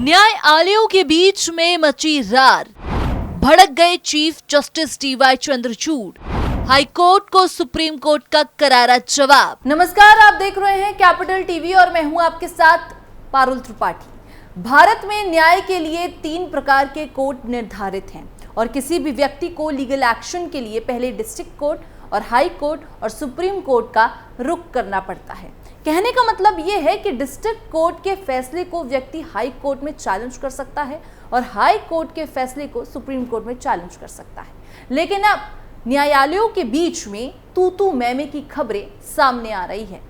न्यायालयों के बीच में मची रार, भड़क गए chief justice D Y Chandrachud, high court को सुप्रीम कोर्ट का करारा जवाब। नमस्कार, आप देख रहे हैं कैपिटल टीवी और मैं हूं आपके साथ पारुल त्रिपाठी। भारत में न्याय के लिए 3 प्रकार के कोर्ट निर्धारित हैं और किसी भी व्यक्ति को लीगल एक्शन के लिए पहले डिस्ट्रिक्ट कोर्ट और हाई कोर्ट और सुप्रीम कोर्ट का रुख करना पड़ता है। कहने का मतलब ये है कि डिस्ट्रिक्ट कोर्ट के फैसले को व्यक्ति हाई कोर्ट में चैलेंज कर सकता है और हाई कोर्ट के फैसले को सुप्रीम कोर्ट में चैलेंज कर सकता है। लेकिन अब न्यायालयों के बीच में तू मैमे की खबरें सामने आ रही है,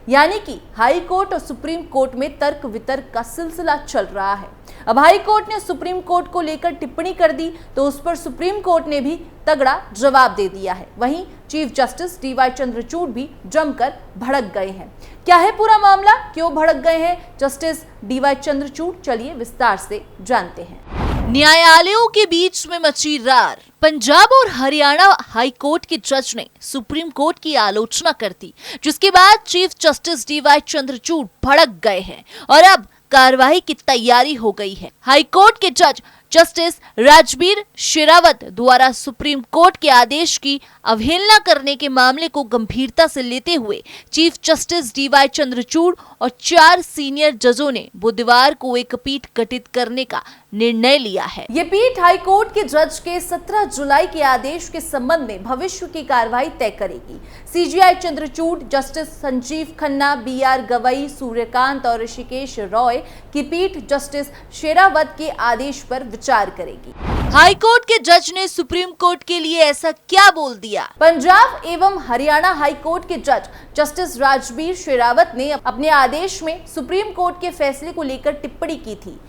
यानी कि हाई कोर्ट और सुप्रीम कोर्ट में तर्क वितर्क का सिलसिला चल रहा है। अब हाई कोर्ट ने सुप्रीम कोर्ट को लेकर टिप्पणी कर दी तो उस पर सुप्रीम कोर्ट ने भी तगड़ा जवाब दे दिया है। वहीं चीफ जस्टिस डीवाई चंद्रचूड़ भी जमकर भड़क गए हैं। क्या है पूरा मामला, क्यों भड़क गए हैं जस्टिस डीवाई चंद्रचूड़, चलिए विस्तार से जानते हैं। न्यायालयों के बीच में मची रार, पंजाब और हरियाणा हाई कोर्ट के जज ने सुप्रीम कोर्ट की आलोचना कर दी, जिसके बाद चीफ जस्टिस डीवाई चंद्रचूड़ भड़क गए हैं और अब कार्रवाई की तैयारी हो गई है। हाई कोर्ट के जज जस्टिस राजबीर शेरावत द्वारा सुप्रीम कोर्ट के आदेश की अवहेलना करने के मामले को गंभीरता से लेते हुए चीफ जस्टिस डीवाई चंद्रचूड़ और 4 सीनियर जजों ने बुधवार को एक पीठ गठित करने का निर्णय लिया है। ये पीठ हाई कोर्ट के जज के 17 जुलाई के आदेश के संबंध में भविष्य की कार्रवाई तय करेगी। CJI Chandrachud, justice Sanjiv Khanna, B R Gavai, Suryakant और ऋषिकेश रॉय की पीठ जस्टिस शेरावत के आदेश पर विचार करेगी। हाई कोर्ट के जज ने सुप्रीम कोर्ट के लिए ऐसा क्या बोल दिया? पंजाब एवं हरियाणा हाई कोर्ट के जज जस्टिस राजबीर शेरावत ने अपने आदेश में सुप्रीम कोर्ट के फैसले को लेकर टिप्पणी की थी।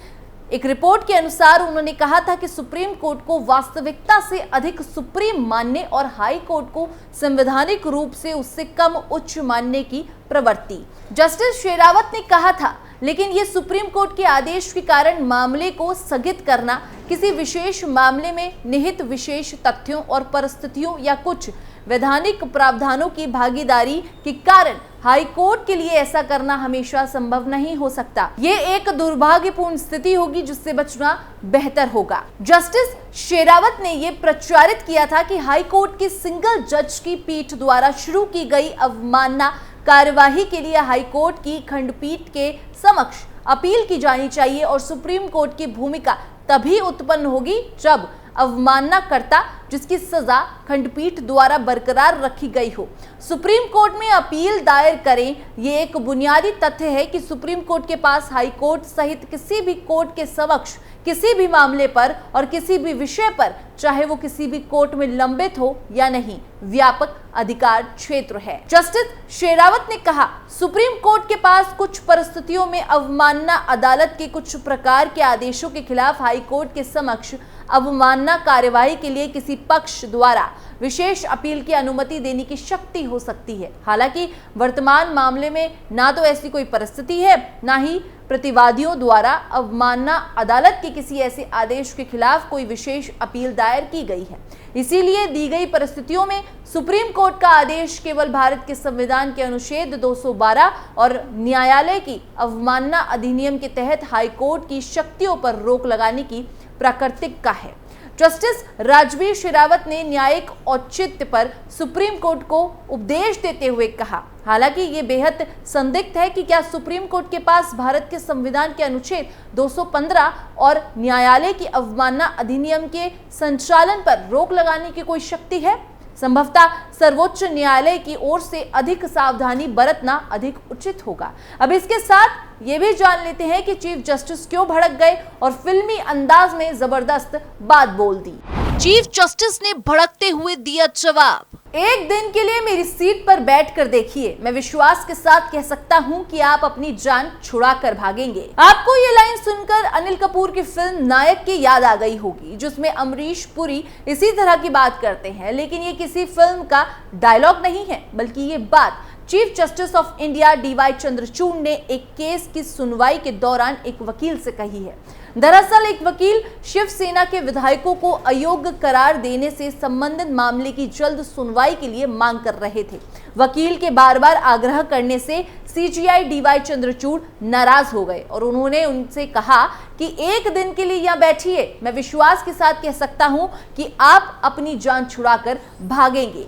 एक रिपोर्ट के अनुसार उन्होंने कहा था कि सुप्रीम कोर्ट को वास्तविकता से अधिक सुप्रीम मानने और हाई कोर्ट को संवैधानिक रूप से उससे कम उच्च मानने की प्रवृत्ति। जस्टिस शेरावत ने कहा था, लेकिन ये सुप्रीम कोर्ट के आदेश के कारण मामले को स्थगित करना किसी विशेष मामले में निहित विशेष तथ्यों और परिस्थितियों या कुछ वैधानिक प्रावधानों की भागीदारी के कारण हाई कोर्ट के लिए ऐसा करना हमेशा संभव नहीं हो सकता। ये एक दुर्भाग्यपूर्ण स्थिति होगी जिससे बचना बेहतर होगा। जस्टिस शेरावत ने ये प्रचारित किया था कि हाई कोर्ट की सिंगल जज की पीठ द्वारा शुरू की गई अवमानना कार्यवाही के लिए हाई कोर्ट की खंडपीठ के समक्ष अपील की जानी चाहिए और सुप्रीम कोर्ट की भूमिका तभी उत्पन्न होगी जब अवमाननाकर्ता जिसकी सजा खंडपीठ द्वारा बरकरार रखी गई हो सुप्रीम कोर्ट में अपील दायर करें। ये एक बुनियादी तथ्य है कि सुप्रीम कोर्ट के पास हाई कोर्ट सहित किसी भी कोर्ट के समक्ष किसी भी मामले पर और किसी भी विषय पर, चाहे वो किसी भी कोर्ट में लंबित हो या नहीं, व्यापक अधिकार क्षेत्र है। जस्टिस शेरावत ने कहा, सुप्रीम कोर्ट के पास कुछ परिस्थितियों में अवमानना अदालत के कुछ प्रकार के आदेशों के खिलाफ हाई कोर्ट के समक्ष अवमानना कार्यवाही के लिए किसी पक्ष द्वारा विशेष अपील की अनुमति देने की शक्ति हो सकती है। हालांकि वर्तमान मामले में ना तो ऐसी कोई परिस्थिति है, ना ही प्रतिवादियों द्वारा अवमानना अदालत के किसी ऐसे आदेश के खिलाफ कोई विशेष अपील दायर की गई है। इसीलिए दी गई परिस्थितियों में सुप्रीम कोर्ट का आदेश केवल भारत के संविधान के अनुच्छेद 212 और न्यायालय की अवमानना अधिनियम के तहत हाई कोर्ट की शक्तियों पर रोक लगाने की प्राकृतिक का है। जस्टिस राजबीर शेरावत ने न्यायिक औचित्य पर सुप्रीम कोर्ट को उपदेश देते हुए कहा, हालांकि ये बेहद संदिग्ध है कि क्या सुप्रीम कोर्ट के पास भारत के संविधान के अनुच्छेद 215 और न्यायालय की अवमानना अधिनियम के संचालन पर रोक लगाने की कोई शक्ति है। संभवतः सर्वोच्च न्यायालय की ओर से अधिक सावधानी बरतना अधिक उचित होगा। अब इसके साथ ये भी जान लेते हैं कि चीफ जस्टिस क्यों भड़क गए और फिल्मी अंदाज में जबरदस्त बात बोल दी। चीफ जस्टिस ने भड़कते हुए दिया जवाब, एक दिन के लिए मेरी सीट पर बैठकर देखिए, मैं विश्वास के साथ कह सकता हूं कि आप अपनी जान छुड़ा कर भागेंगे। आपको ये लाइन सुनकर अनिल कपूर की फिल्म नायक की याद आ गई होगी, जिसमें अमरीश पुरी इसी तरह की बात करते हैं। लेकिन ये किसी फिल्म का डायलॉग नहीं है, बल्कि ये बात chief justice of India D Y Chandrachud ने एक केस की सुनवाई के दौरान एक वकील से कही है। दरअसल एक वकील शिवसेना के विधायकों को अयोग्य करार देने से संबंधित मामले की जल्द सुनवाई के लिए मांग कर रहे थे। वकील के बार बार आग्रह करने से सीजीआई डीवाई चंद्रचूड़ नाराज हो गए और उन्होंने उनसे कहा कि एक दिन के लिए यहां बैठिए, मैं विश्वास के साथ कह सकता हूं कि आप अपनी जान छुड़ाकर भागेंगे।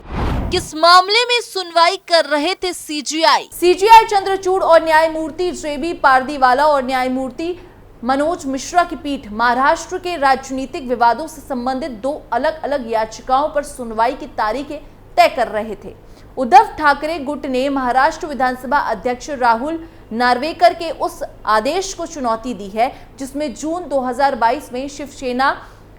किस मामले में सुनवाई कर रहे थे सीजीआई चंद्रचूड़ और न्यायमूर्ति जेबी पारदीवाला और न्यायमूर्ति मनोज मिश्रा की पीठ महाराष्ट्र के राजनीतिक विवादों से संबंधित दो अलग अलग याचिकाओं पर सुनवाई की तारीखें तय कर रहे थे। उद्धव ठाकरे गुट ने महाराष्ट्र विधानसभा अध्यक्ष राहुल नार्वेकर के उस आदेश को चुनौती दी है जिसमें जून 2022 में शिवसेना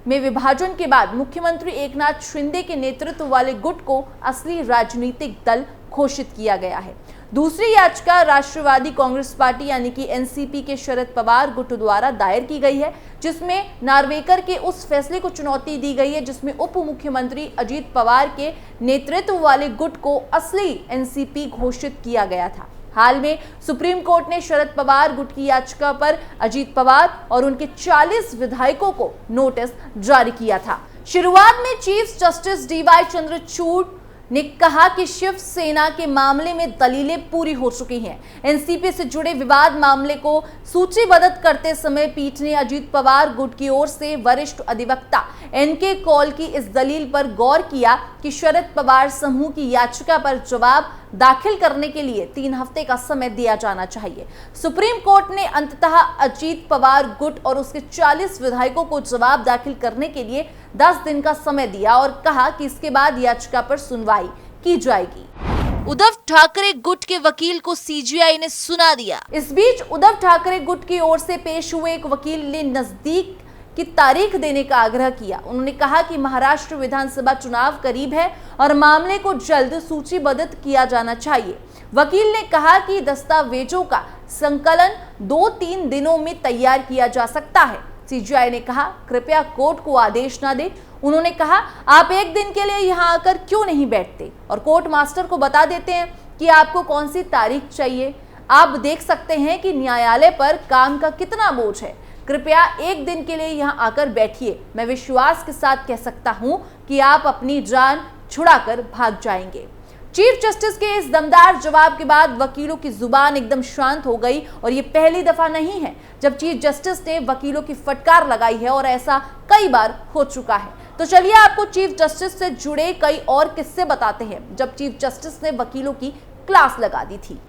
में विभाजन के बाद मुख्यमंत्री एकनाथ शिंदे के नेतृत्व वाले गुट को असली राजनीतिक दल घोषित किया गया है। दूसरी याचिका राष्ट्रवादी कांग्रेस पार्टी यानी कि एनसीपी के शरद पवार गुट द्वारा दायर की गई है जिसमें नार्वेकर के उस फैसले को चुनौती दी गई है जिसमें उप मुख्यमंत्री अजित पवार के नेतृत्व वाले गुट को असली एनसीपी घोषित किया गया था। हाल में सुप्रीम कोर्ट ने शरद पवार गुट की याचिका पर अजित पवार और उनके 40 विधायकों को नोटिस जारी किया था। शुरुआत में चीफ जस्टिस डीवाई चंद्रचूड़ ने कहा कि शिवसेना के मामले में दलीलें पूरी हो चुकी हैं। एनसीपी से जुड़े विवाद मामले को सूचीबद्ध करते समय पीठ ने अजित पवार गुट की ओर से वरिष्ठ अधिवक्ता एनके कौल की इस दलील पर गौर किया कि शरद पवार समूह की याचिका पर जवाब दाखिल करने के लिए 3 हफ्ते का समय दिया जाना चाहिए। सुप्रीम कोर्ट ने अंततः अजित पवार गुट और उसके 40 विधायकों को जवाब दाखिल करने के लिए 10 दिन का समय दिया और कहा कि इसके बाद याचिका पर सुनवाई की जाएगी। उद्धव ठाकरे गुट के वकील को सीजीआई ने सुना दिया। इस बीच उद्धव ठाकरे गुट की ओर से पेश हुए एक वकील ने नजदीक की तारीख देने का आग्रह किया। उन्होंने कहा कि महाराष्ट्र विधानसभा चुनाव करीब है और मामले को जल्द सूचीबद्ध किया जाना चाहिए। वकील ने कहा कि दस्तावेजों का संकलन 2-3 दिनों में तैयार किया जा सकता है। सीजीआई ने कहा कृपया कोर्ट को आदेश ना दे। उन्होंने कहा आप एक दिन के लिए यहाँ आकर क्यों नहीं बैठते और कोर्ट मास्टर को बता देते हैं कि आपको कौन सी तारीख चाहिए। आप देख सकते हैं कि न्यायालय पर काम का कितना बोझ है। कृपया एक दिन के लिए यहाँ आकर बैठिए, मैं विश्वास के साथ कह सकता हूँ कि आप अपनी जान छुड़ाकर भाग जाएंगे। चीफ जस्टिस के इस दमदार जवाब के बाद वकीलों की जुबान एकदम शांत हो गई और ये पहली दफा नहीं है जब चीफ जस्टिस ने वकीलों की फटकार लगाई है और ऐसा कई बार हो चुका है। तो चलिए आपको चीफ जस्टिस से जुड़े कई और किस्से बताते हैं जब चीफ जस्टिस ने वकीलों की क्लास लगा दी थी।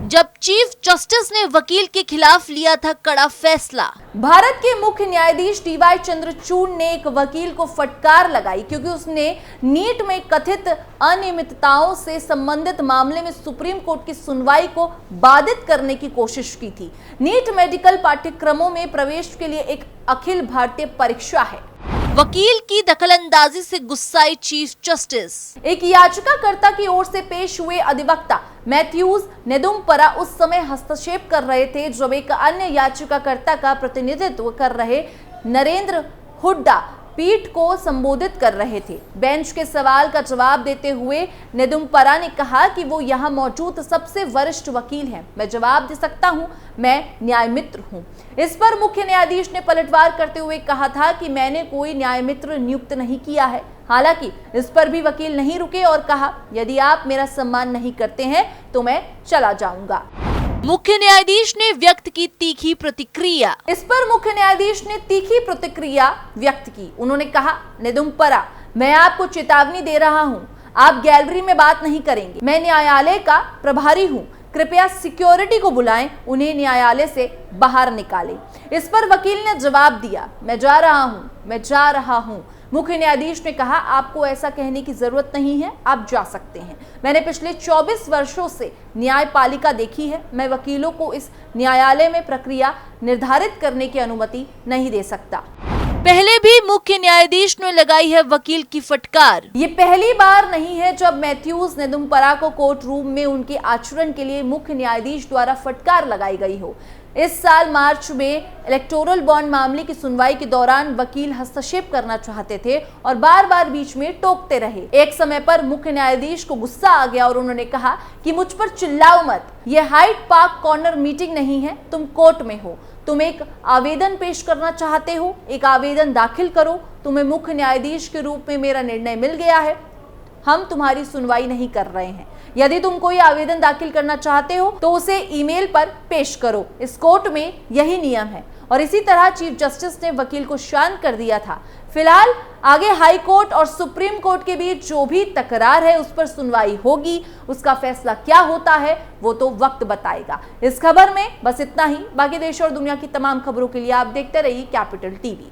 जब चीफ जस्टिस ने वकील के खिलाफ लिया था कड़ा फैसला। भारत के मुख्य न्यायाधीश डीवाई चंद्रचूड़ ने एक वकील को फटकार लगाई क्योंकि उसने नीट में कथित अनियमितताओं से संबंधित मामले में सुप्रीम कोर्ट की सुनवाई को बाधित करने की कोशिश की थी। नीट मेडिकल पाठ्यक्रमों में प्रवेश के लिए एक अखिल भारतीय परीक्षा है। वकील की दखलंदाजी से गुस्साए चीफ जस्टिस। एक याचिकाकर्ता की ओर से पेश हुए अधिवक्ता मैथ्यूज नेदुम्परा उस समय हस्तक्षेप कर रहे थे जब एक अन्य याचिकाकर्ता का प्रतिनिधित्व कर रहे नरेंद्र हुड्डा पीठ को संबोधित कर रहे थे। बेंच के सवाल का जवाब देते हुए नेदुम्परा ने कहा कि वो यहाँ मौजूद सबसे वरिष्ठ वकील हैं, मैं जवाब दे सकता हूँ, मैं न्यायमित्र हूँ। इस पर मुख्य न्यायाधीश ने पलटवार करते हुए कहा था कि मैंने कोई न्यायमित्र नियुक्त नहीं किया है। हालांकि इस पर भी वकील नहीं रुके और कहा यदि आप मेरा सम्मान नहीं करते हैं तो मैं चला जाऊंगा। मुख्य न्यायाधीश ने व्यक्त की तीखी प्रतिक्रिया। इस पर मुख्य न्यायाधीश ने तीखी प्रतिक्रिया व्यक्त की। उन्होंने कहा नेदुम्परा, मैं आपको चेतावनी दे रहा हूं, आप गैलरी में बात नहीं करेंगे। मैं न्यायालय का प्रभारी हूं, कृपया सिक्योरिटी को बुलाएं, उन्हें न्यायालय से बाहर निकालें। इस पर वकील ने जवाब दिया मैं जा रहा हूं। मुख्य न्यायाधीश ने कहा आपको ऐसा कहने की जरूरत नहीं है, आप जा सकते हैं। मैंने पिछले 24 वर्षों से न्यायपालिका देखी है, मैं वकीलों को इस न्यायालय में प्रक्रिया निर्धारित करने की अनुमति नहीं दे सकता। पहले भी मुख्य न्यायाधीश ने लगाई है वकील की फटकार। ये पहली बार नहीं है जब मैथ्यूज नेदुम्परा को कोर्ट रूम में उनके आचरण के लिए मुख्य न्यायाधीश द्वारा फटकार लगाई गई हो। इस साल मार्च में इलेक्टोरल बॉन्ड मामले की सुनवाई के दौरान वकील हस्तक्षेप करना चाहते थे और बार बार बीच में टोकते रहे। एक समय पर मुख्य न्यायाधीश को गुस्सा आ गया और उन्होंने कहा कि मुझ पर चिल्लाओ मत, यह हाइड पार्क कॉर्नर मीटिंग नहीं है, तुम कोर्ट में हो, तुम एक आवेदन पेश करना चाहते हो, एक आवेदन दाखिल करो, तुम्हें मुख्य न्यायाधीश के रूप में मेरा निर्णय मिल गया है, हम तुम्हारी सुनवाई नहीं कर रहे हैं। यदि तुम कोई आवेदन दाखिल करना चाहते हो तो उसे ईमेल पर पेश करो, इस कोर्ट में यही नियम है। और इसी तरह चीफ जस्टिस ने वकील को शांत कर दिया था। फिलहाल आगे हाई कोर्ट और सुप्रीम कोर्ट के बीच जो भी तकरार है उस पर सुनवाई होगी, उसका फैसला क्या होता है वो तो वक्त बताएगा। इस खबर में बस इतना ही। बाकी देश और दुनिया की तमाम खबरों के लिए आप देखते रहिए कैपिटल टीवी।